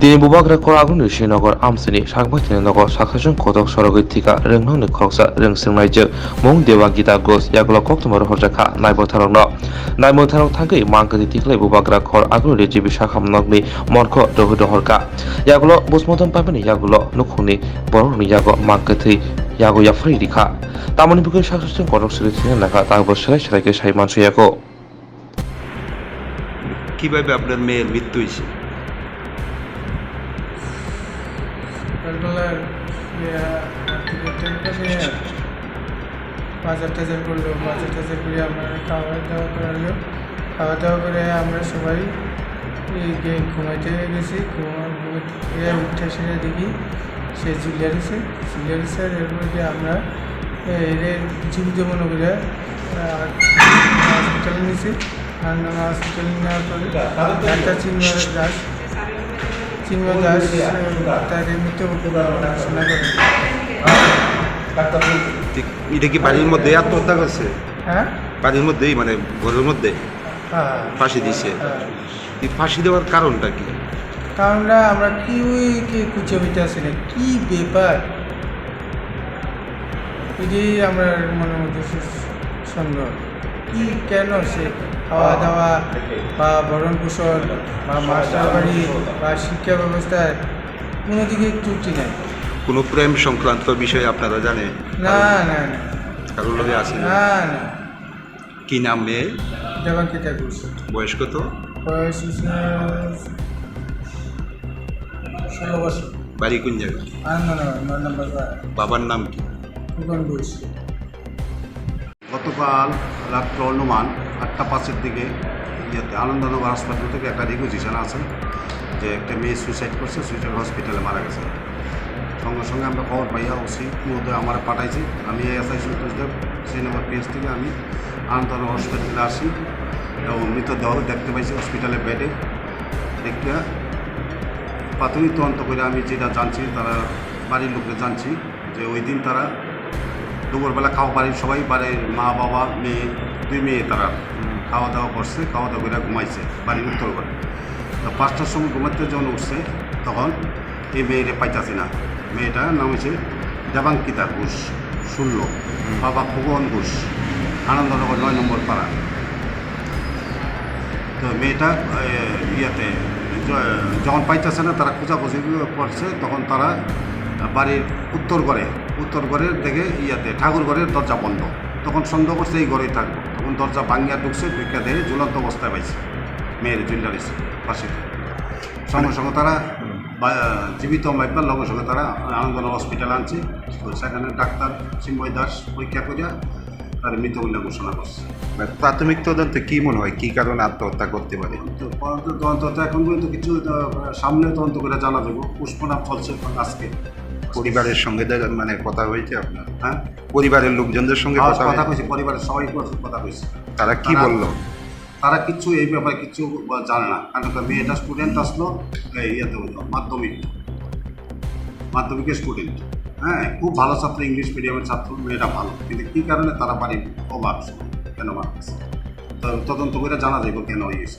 Dini bubagra kor aguni Srinagar Amsini Shakbhaitini Nagar Sakhajan Kotok Sorogithika Rengnangni Khoksa Rengsingnai Mung Dewa Gita Gos Yagula Koktumar Horjaka Naibo Tharongno Naibo Tharong Thangui Mangkati Tiklai bubagra kor aguni Jibi Shakhamnogni Monko Dohudorka Yagulo Busmodon Pabani Yagulo Nukhuni Boroni Yago Mangkati Yago Yafri Dikha Tamani Bukai Sakhajan Kotok Sorogithika Naka Tagbo Shalai Shalai Shai Mansu Yago কিভাবে আপনার মেয়ের মৃত্যু হয়েছে? সকালবেলা বাজার টাজার করলো, বাজার টাজার করে আমরা খাওয়া দাওয়া করালো। খাওয়া দাওয়া করে আমরা সবাই ঘুমাইতে গেছি। ঘুমিয়ে উঠে সেরে দেখি সে ঝুলিয়ে দিছে। এরপরে আমরা জীবিত মনে করে হসপিটালে নিয়েছি। হসপিটালে নেওয়ার পরে ডাক্তার চিন্ময় দাস তাকে মৃত্যু ঘোষণা করে। এটা কি বাড়ির মধ্যে আত্মহত্যা করছে? হ্যাঁ, বাড়ির মধ্যেই, মানে ঘরের মধ্যে হ্যাঁ, ফাঁসি দিছে। এই ফাঁসি দেওয়ার কারণটা কি? কারণটা আমরা কি খুঁজে পেতে আসি না, কি ব্যাপার এটাই আমার মনের মধ্যে সন্দেহ। কি কেন সে খাওয়া দাওয়া বা ভরণ পোষণ বা মাস্টার বাড়ি বা শিক্ষা ব্যবস্থায় কোনো দিকে ত্রুটি নাই। কোনো প্রেম সংক্রান্ত বিষয়ে আপনারা জানেন? না না না কারোর লগে আছে না? না না। কি নাম মেয়ে? দেবাঙ্কিতা ঘোষ। বয়স কত? বয়স 16 বছর। বাড়ি কোন জায়গায়? আনন্দনগর 9 নম্বর ওয়ার্ড। বাবার নাম কি? ফুকন ঘোষ। গতকাল রাত্র অনুমান 8টা 5-এর দিকে আনন্দনগর হাসপাতাল থেকে একটা রিকুইজিশন আছে যে একটা মেয়ে সুইসাইড করছে, সুইসাইড হসপিটালে মারা গেছে। সঙ্গে সঙ্গে আমরা খবর পাইয়া ওসি মধ্যে আমার পাঠাইছি। আমি এসআই সন্তোষদেব শ্রীনগর পিএস থেকে আমি আনন্দনগর হসপিটালে আসি এবং মৃতদেহ দেখতে পাইছি হসপিটালের বেডে। দেখতে প্রাথমিক তদন্ত করে আমি যেটা জানছি, তারা বাড়ির লোককে জানছি যে ওই দিন তারা দুপুরবেলা বাড়ির সবাই, বাড়ির মা বাবা মেয়ে, 2 মেয়ে তারা খাওয়া দাওয়া করছে। খাওয়া দাওয়া করে ঘুমাইছে বাড়ির উত্তর করে। তো 5টার সময় ঘুমাতে যখন উঠছে তখন এই মেয়েরে পাইতাছে না। মেয়েটার নাম হচ্ছে দেবাঙ্কিতা ঘোষ 16, বাবা ফুকন ঘোষ, আনন্দনগর 9 নম্বর পাড়া। তো মেয়েটা যখন পাইতেছে না, তারা খোঁজাখুঁজি করছে, তখন তারা বাড়ির উত্তর ঘরে দেখে ঠাকুর ঘরের দরজা বন্ধ। তখন সন্দেহ করছে এই ঘরেই থাকবো। তখন দরজা ভাঙিয়া ঢুকছে, ঢুকিয়া দেখে ঝুলন্ত অবস্থায় পাইছে মেয়ের জুয়েলারিস পাশে। সঙ্গে সঙ্গে তারা জীবিত মাইপার লগে সঙ্গে তারা আনন্দনগর হসপিটালে আনছে। তো সেখানে ডাক্তার চিন্ময় দাস পরীক্ষা করিয়া তার মৃত বলে ঘোষণা করছে। প্রাথমিক তদন্তে কি মনে হয় কি কারণে আত্মহত্যা করতে পারে? তো তদন্ত এখন পর্যন্ত কিছু সামনে তদন্ত করে জানা যাবো। পুষ্পনাম চলছে আজকে। পরিবারের সঙ্গে মানে কথা হয়েছে আপনার? হ্যাঁ, পরিবারের লোকজনদের সঙ্গে কথা কইছি, পরিবারের সবাই কথা কইছে। তারা কি বললো? তারা কিচ্ছু এই ব্যাপারে কিচ্ছু জানে না। কারণ মেয়েটা স্টুডেন্ট আসলো ইয়েতে হতো মাধ্যমিকের স্টুডেন্ট। হ্যাঁ, খুব ভালো ছাত্র, ইংলিশ মিডিয়ামের ছাত্র। মেয়েটা ভালো, কিন্তু কী কারণে তারা বাড়ির অভাব কেন মারতেছে তদন্ত করে জানা যাবে কেন হয়েছে।